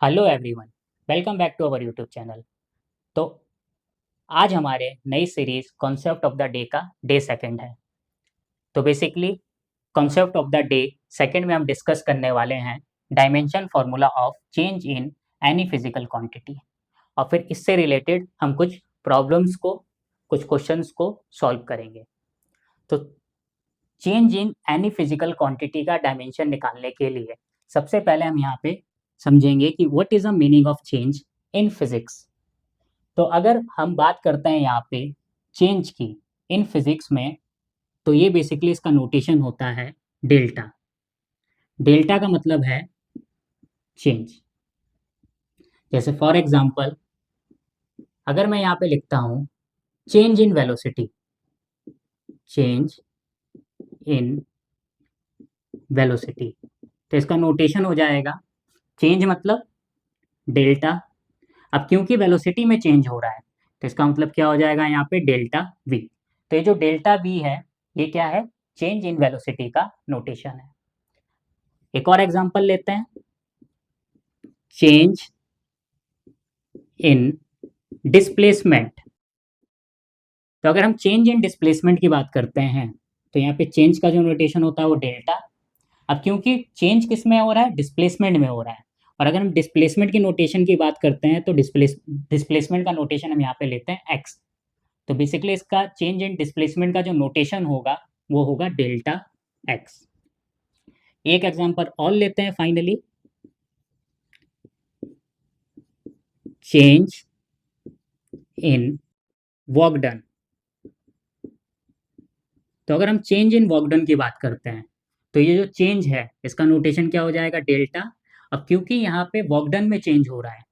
Hello everyone, welcome back to our YouTube channel. तो आज हमारे नई series concept of the day का डे सेकंड है। तो basically concept of the day second में हम डिस्कस करने वाले हैं dimension formula of change in any physical quantity, और फिर इससे रिलेटेड हम कुछ प्रॉब्लम्स को, कुछ क्वेश्चंस को सॉल्व करेंगे। तो change in any physical quantity का डायमेंशन निकालने के लिए सबसे पहले हम यहाँ पे समझेंगे कि what is the meaning of change in physics. तो अगर हम बात करते हैं यहाँ पे चेंज की इन फिजिक्स में, तो ये बेसिकली इसका नोटेशन होता है डेल्टा। डेल्टा का मतलब है चेंज। जैसे फॉर एग्जांपल अगर मैं यहाँ पे लिखता हूँ change in velocity, change in velocity, तो इसका नोटेशन हो जाएगा चेंज मतलब डेल्टा। अब क्योंकि वेलोसिटी में चेंज हो रहा है तो इसका मतलब क्या हो जाएगा यहाँ पे डेल्टा वी। तो ये जो डेल्टा वी है ये क्या है, चेंज इन वेलोसिटी का नोटेशन है। एक और एग्जांपल लेते हैं, चेंज इन डिस्प्लेसमेंट। तो अगर हम चेंज इन डिस्प्लेसमेंट की बात करते हैं तो यहाँ पे चेंज का जो नोटेशन होता है वो डेल्टा। अब क्योंकि चेंज किस में हो रहा है, डिस्प्लेसमेंट में हो रहा है, और अगर हम डिस्प्लेसमेंट की नोटेशन की बात करते हैं तो डिस्प्लेसमेंट का नोटेशन हम यहाँ पे लेते हैं एक्स। तो बेसिकली इसका चेंज इन डिस्प्लेसमेंट का जो नोटेशन होगा वो होगा डेल्टा एक्स। एक एग्जांपल और लेते हैं finally, change in work done. तो अगर हम चेंज इन वर्क डन की बात करते हैं तो ये जो चेंज है इसका नोटेशन क्या हो जाएगा, डेल्टा। अब क्योंकि यहाँ पे वर्क डन में चेंज हो रहा है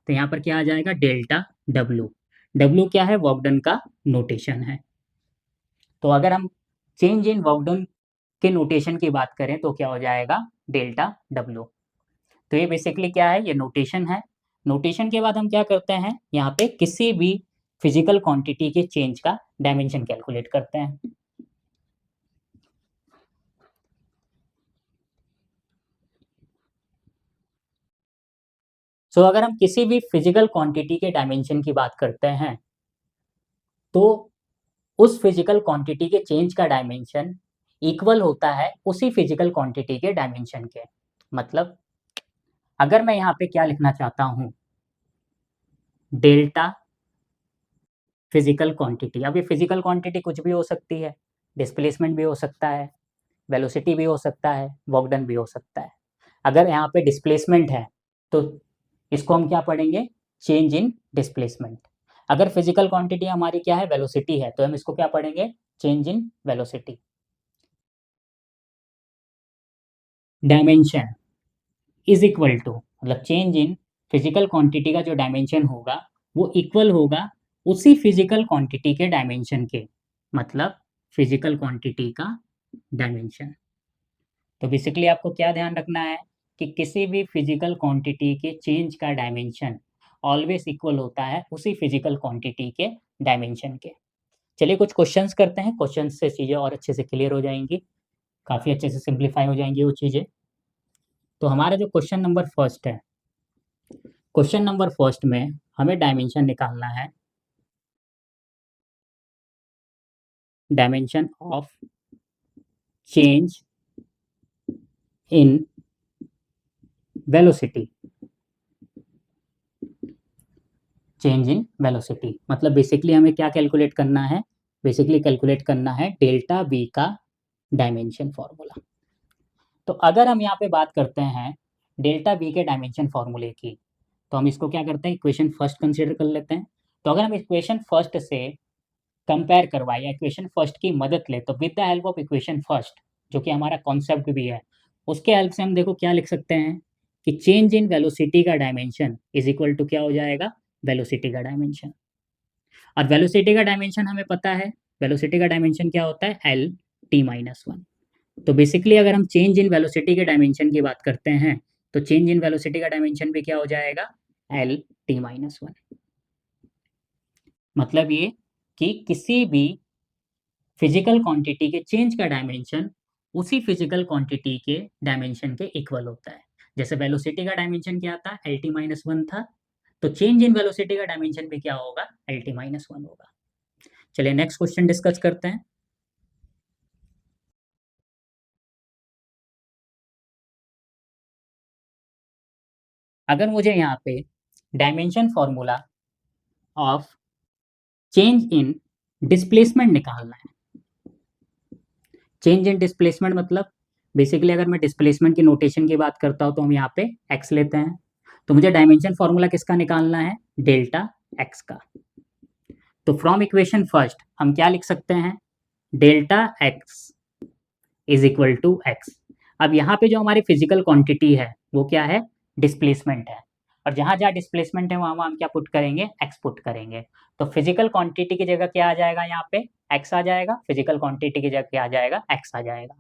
तो यहाँ पर क्या आ जाएगा, डेल्टा डब्ल्यू। डब्ल्यू क्या है, वर्क डन का नोटेशन है। तो अगर हम चेंज इन वर्क डन के नोटेशन की बात करें तो क्या हो जाएगा, डेल्टा डब्ल्यू। तो ये बेसिकली क्या है, ये नोटेशन है। नोटेशन के बाद हम क्या करते हैं, यहाँ पे किसी भी फिजिकल क्वांटिटी के चेंज का डायमेंशन कैलकुलेट करते हैं। सो अगर हम किसी भी फिजिकल क्वांटिटी के डायमेंशन की बात करते हैं तो उस फिजिकल क्वांटिटी के चेंज का डायमेंशन इक्वल होता है उसी फिजिकल क्वांटिटी के डायमेंशन के। मतलब अगर मैं यहाँ पे क्या लिखना चाहता हूँ, डेल्टा फिजिकल क्वांटिटी। अब ये फिजिकल क्वांटिटी कुछ भी हो सकती है, डिस्प्लेसमेंट भी हो सकता है, वेलोसिटी भी हो सकता है, वर्क डन भी हो सकता है। अगर यहाँ पे डिस्प्लेसमेंट है तो इसको हम क्या पढ़ेंगे, चेंज इन डिस्प्लेसमेंट। अगर फिजिकल क्वांटिटी हमारी क्या है, वेलोसिटी है, तो हम इसको क्या पढ़ेंगे, change in velocity. Dimension is equal to, मतलब चेंज इन फिजिकल क्वांटिटी का जो डायमेंशन होगा वो इक्वल होगा उसी फिजिकल क्वांटिटी के डायमेंशन के। मतलब फिजिकल क्वांटिटी का डायमेंशन। तो बेसिकली आपको क्या ध्यान रखना है कि किसी भी फिजिकल क्वांटिटी के चेंज का डायमेंशन ऑलवेज इक्वल होता है उसी फिजिकल क्वांटिटी के डायमेंशन के। चलिए कुछ क्वेश्चंस करते हैं, क्वेश्चन से चीज़ें और अच्छे से क्लियर हो जाएंगी, काफ़ी अच्छे से सिंप्लीफाई हो जाएंगी वो चीज़ें। तो हमारा जो क्वेश्चन नंबर फर्स्ट है, क्वेश्चन नंबर फर्स्ट में हमें डायमेंशन निकालना है, dimension of change in velocity. Change in velocity मतलब बेसिकली हमें क्या कैलकुलेट करना है, बेसिकली कैलकुलेट करना है डेल्टा वी का डायमेंशन फॉर्मूला। तो अगर हम यहाँ पे बात करते हैं डेल्टा वी के डायमेंशन फॉर्मूले की, तो हम इसको क्या करते हैं, इक्वेशन फर्स्ट कंसीडर कर लेते हैं। तो अगर हम इक्वेशन फर्स्ट से कंपेयर करवाए या इक्वेशन फर्स्ट की मदद ले तो with the help of equation first, जो कि हमारा कॉन्सेप्ट भी है, उसके हेल्प से हम देखो क्या लिख सकते हैं कि चेंज इन वेलोसिटी का डायमेंशन इज इक्वल टू क्या हो जाएगा, वेलोसिटी का डायमेंशन। और वेलोसिटी का डायमेंशन हमें पता है, वेलोसिटी का डायमेंशन क्या होता है, एल टी माइनस वन। तो बेसिकली अगर हम चेंज इन वेलोसिटी के डायमेंशन की बात करते हैं तो चेंज इन वेलोसिटी का डायमेंशन भी क्या हो जाएगा, एल टी माइनस वन। मतलब ये कि किसी भी फिजिकल क्वांटिटी के चेंज का डायमेंशन उसी फिजिकल क्वांटिटी के डायमेंशन के इक्वल होता है। जैसे वेलोसिटी का डायमेंशन क्या था, LT-1 था, तो चेंज इन वेलोसिटी का डायमेंशन भी क्या होगा, LT-1 होगा। चलिए नेक्स्ट क्वेश्चन डिस्कस करते हैं। अगर मुझे यहाँ पे dimension formula of change in displacement निकालना है, चेंज इन डिस्प्लेसमेंट मतलब बेसिकली अगर मैं डिस्प्लेसमेंट की नोटेशन की बात करता हूँ तो हम यहाँ पे x लेते हैं, तो मुझे डायमेंशन फॉर्मूला किसका निकालना है, डेल्टा x का। तो फ्रॉम इक्वेशन फर्स्ट हम क्या लिख सकते हैं, delta x is equal to x। अब यहाँ पे जो हमारी फिजिकल क्वांटिटी है वो क्या है, डिस्प्लेसमेंट है, और जहाँ जहाँ डिस्प्लेसमेंट है वहाँ वहाँ हम क्या पुट करेंगे, x पुट करेंगे। तो फिजिकल क्वांटिटी की जगह क्या आ जाएगा, यहाँ पे x आ जाएगा, फिजिकल क्वांटिटी की जगह क्या आ जाएगा, x आ जाएगा।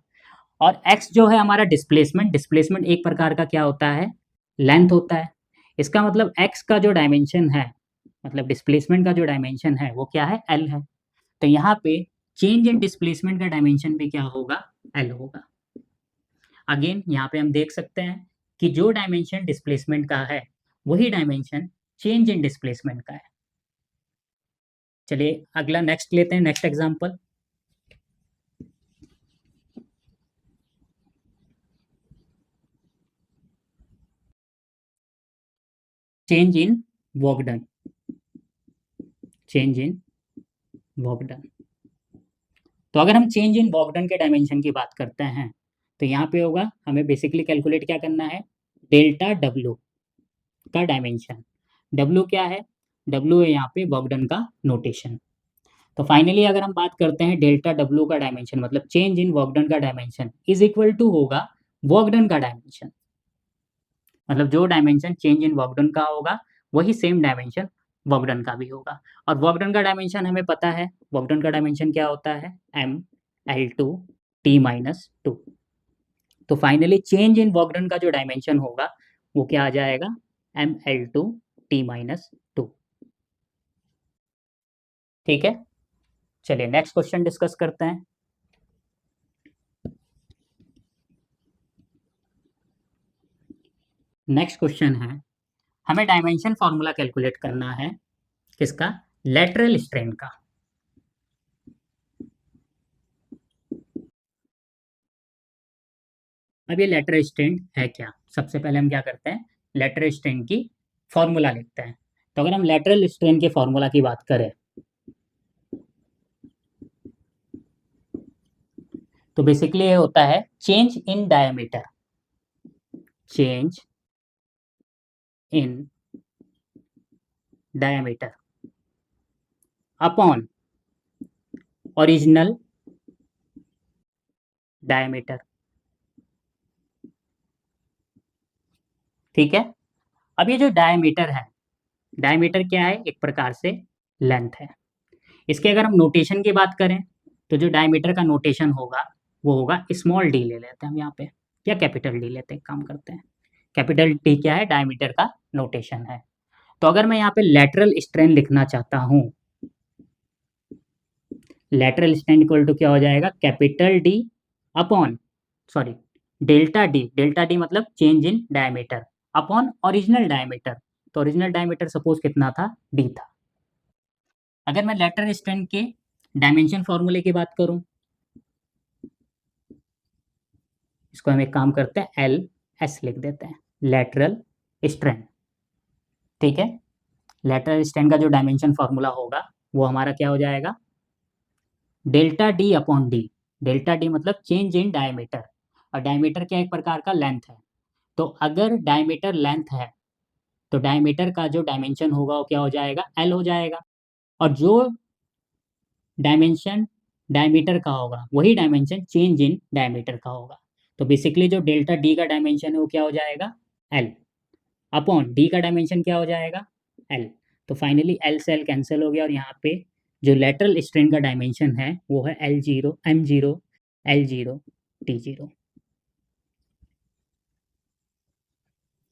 और x जो है हमारा डिस्प्लेसमेंट, डिस्प्लेसमेंट एक प्रकार का क्या होता है, लेंथ होता है। इसका मतलब x का जो डायमेंशन है, मतलब डिस्प्लेसमेंट का जो डायमेंशन है वो क्या है, l है। तो यहाँ पे चेंज इन डिस्प्लेसमेंट का डायमेंशन भी क्या होगा, l होगा। अगेन यहाँ पे हम देख सकते हैं कि जो डायमेंशन डिस्प्लेसमेंट का है वही डायमेंशन चेंज इन डिस्प्लेसमेंट का है। चलिए अगला नेक्स्ट लेते हैं, next example. Change in work done, change in work done. तो अगर हम चेंज इन वर्क डन के डायमेंशन की बात करते हैं तो यहाँ पे होगा, हमें बेसिकली कैलकुलेट क्या करना है, डेल्टा डब्ल्यू का डायमेंशन। डब्ल्यू क्या है, डब्ल्यू है यहाँ पे वर्क डन का नोटेशन। तो फाइनली अगर हम बात करते हैं डेल्टा डब्ल्यू का डायमेंशन मतलब चेंज इन वर्क डन का डायमेंशन इज इक्वल टू होगा वर्क डन का डायमेंशन। मतलब जो dimension change in work done का होगा वही सेम डायमेंशन वर्क डन का भी होगा। और वर्क डन का डायमेंशन हमें पता है, वर्क डन का डायमेंशन क्या होता है, ML2T-2। तो finally change in work done का जो डायमेंशन होगा वो क्या आ जाएगा, ML2T-2। ठीक है, चलिए नेक्स्ट क्वेश्चन डिस्कस करते हैं। नेक्स्ट क्वेश्चन है, हमें डायमेंशन फॉर्मूला कैलकुलेट करना है किसका, लेटरल स्ट्रेन का। अब ये लेटरल स्ट्रेन है क्या, सबसे पहले हम क्या करते हैं, लेटरल स्ट्रेन की फॉर्मूला लिखते हैं। तो अगर हम लेटरल स्ट्रेन के फॉर्मूला की बात करें तो बेसिकली ये होता है change in diameter, change in diameter upon original diameter. ठीक है, अब ये जो डायमीटर है, डायमीटर क्या है, एक प्रकार से लेंथ है। इसके अगर हम नोटेशन की बात करें तो जो डायमीटर का नोटेशन होगा वो होगा स्मॉल डी ले लेते हैं हम यहाँ पे, या कैपिटल डी लेते हैं, काम करते हैं। कैपिटल डी क्या है, डायमीटर का नोटेशन है। तो अगर मैं यहाँ पे लेटरल स्ट्रेन लिखना चाहता हूँ, लेटरल स्ट्रेन इक्वल टू क्या हो जाएगा, capital D upon, sorry, delta D, delta D मतलब change in diameter upon original diameter. तो ओरिजिनल डायमीटर सपोज कितना था, डी था। अगर मैं लेटरल स्ट्रेन के डायमेंशन फॉर्मूले की बात करूं, इसको हम एक काम करते हैं LS लिख देते हैं, लेटरल स्ट्रेन। ठीक है, लेटरल स्ट्रेन का जो डायमेंशन फॉर्मूला होगा वो हमारा क्या हो जाएगा, delta D upon D. Delta D मतलब चेंज इन डायमीटर, और डायमीटर क्या एक प्रकार का लेंथ है। तो अगर डायमीटर लेंथ है तो डायमीटर का जो डायमेंशन होगा वो क्या हो जाएगा, L हो जाएगा। और जो डायमेंशन डायमीटर का होगा वही डायमेंशन चेंज इन डायमीटर का होगा। तो बेसिकली जो डेल्टा डी का डायमेंशन है वो क्या हो जाएगा, L अपॉन डी का डायमेंशन क्या हो जाएगा, L। तो फाइनली L से L कैंसिल हो गया, और यहाँ पे जो लेटरल स्ट्रेन का डायमेंशन है वो है L0 M0 L0 T0।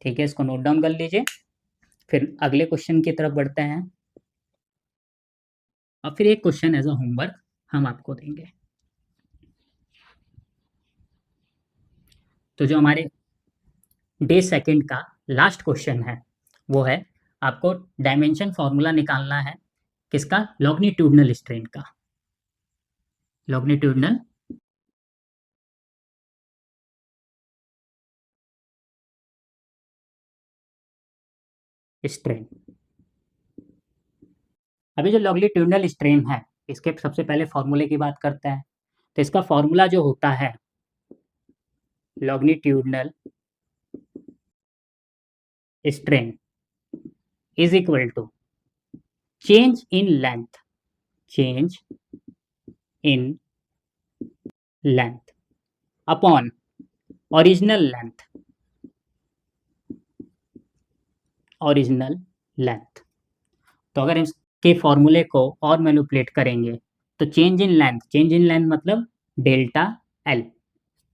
ठीक है, इसको नोट डाउन कर लीजिए, फिर अगले क्वेश्चन की तरफ बढ़ते हैं। और फिर एक क्वेश्चन एज अ होमवर्क हम आपको देंगे। तो जो हमारे डे सेकंड का लास्ट क्वेश्चन है, वो है आपको डायमेंशन फॉर्मूला निकालना है किसका, लॉन्गिट्यूडनल स्ट्रेन का, लॉन्गिट्यूडनल स्ट्रेन। अभी जो लॉन्गिट्यूडनल स्ट्रेन है इसके सबसे पहले फॉर्मूले की बात करते हैं। तो इसका फॉर्मूला जो होता है longitudinal strain is equal to change in length, change in length upon original length, original length. तो अगर इसके फॉर्मूले को और मैनिपुलेट करेंगे तो change in length, change in length मतलब डेल्टा एल,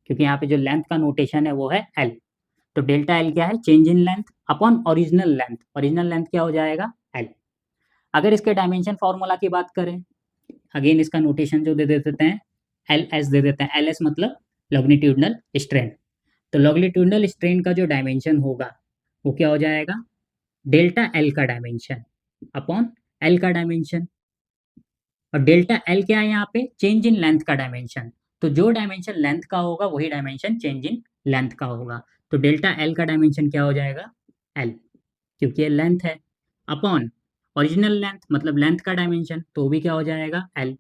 क्योंकि यहाँ पे जो लेंथ का नोटेशन है वो है एल। तो डेल्टा एल क्या है, change in length upon original length, original length क्या हो जाएगा, एल। अगर इसके डायमेंशन फॉर्मूला की बात करें, अगेन इसका नोटेशन जो दे देते हैं एल एस दे देते हैं, एल एस मतलब लॉन्गिट्यूडनल स्ट्रेन। तो लॉन्गिट्यूडनल स्ट्रेन का जो डायमेंशन होगा वो क्या हो जाएगा, डेल्टा एल का डायमेंशन अपॉन एल का डायमेंशन। और डेल्टा एल क्या है यहाँ पे, चेंज इन लेंथ का डायमेंशन। तो जो डायमेंशन लेंथ का होगा वही डायमेंशन चेंज इन लेंथ का होगा। तो डेल्टा एल का डायमेंशन क्या हो जाएगा, एल, क्योंकि ये लेंथ है, अपॉन ओरिजिनल लेंथ मतलब लेंथ का डायमेंशन, तो भी क्या हो जाएगा, एल।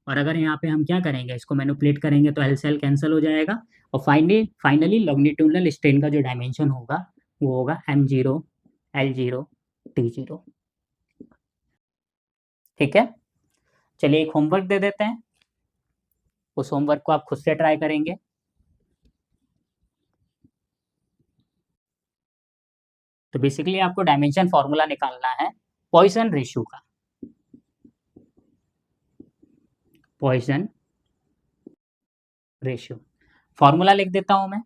और अगर यहाँ पे हम क्या करेंगे, इसको मैनिपुलेट करेंगे तो एल से एल कैंसिल हो जाएगा। और फाइनली लॉन्गिट्यूडनल स्ट्रेन का जो डायमेंशन होगा वो होगा M zero L zero T zero. ठीक है, चलिए एक होमवर्क दे देते हैं, उस होमवर्क को आप खुद से ट्राई करेंगे। तो बेसिकली आपको डायमेंशन फॉर्मूला निकालना है पॉइसन रेशियो का, पॉइसन रेशियो फॉर्मूला लिख देता हूं मैं।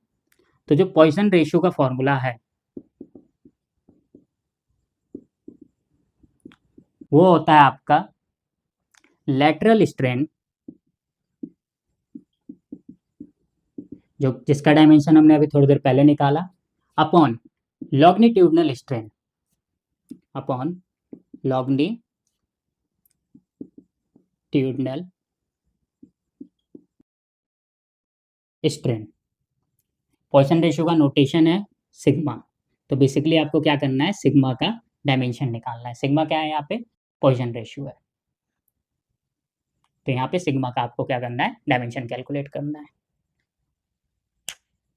तो जो पॉइसन रेशियो का फॉर्मूला है वो होता है आपका लेटरल स्ट्रेन, जो जिसका डायमेंशन हमने अभी थोड़ी देर पहले निकाला, upon longitudinal strain, upon longitudinal strain. Poisson ratio का नोटेशन है सिग्मा। तो बेसिकली आपको क्या करना है, सिग्मा का डायमेंशन निकालना है। सिग्मा क्या है यहाँ पे, पॉइसन रेशियो है। तो यहाँ पे सिग्मा का आपको क्या करना है, डायमेंशन कैलकुलेट करना है।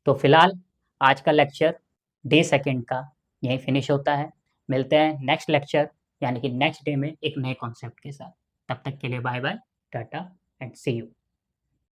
तो फिलहाल आज का लेक्चर डे सेकंड का यहीं फिनिश होता है। मिलते हैं नेक्स्ट लेक्चर यानी कि नेक्स्ट डे में एक नए कॉन्सेप्ट के साथ। तब तक के लिए बाय बाय, टाटा एंड सी यू।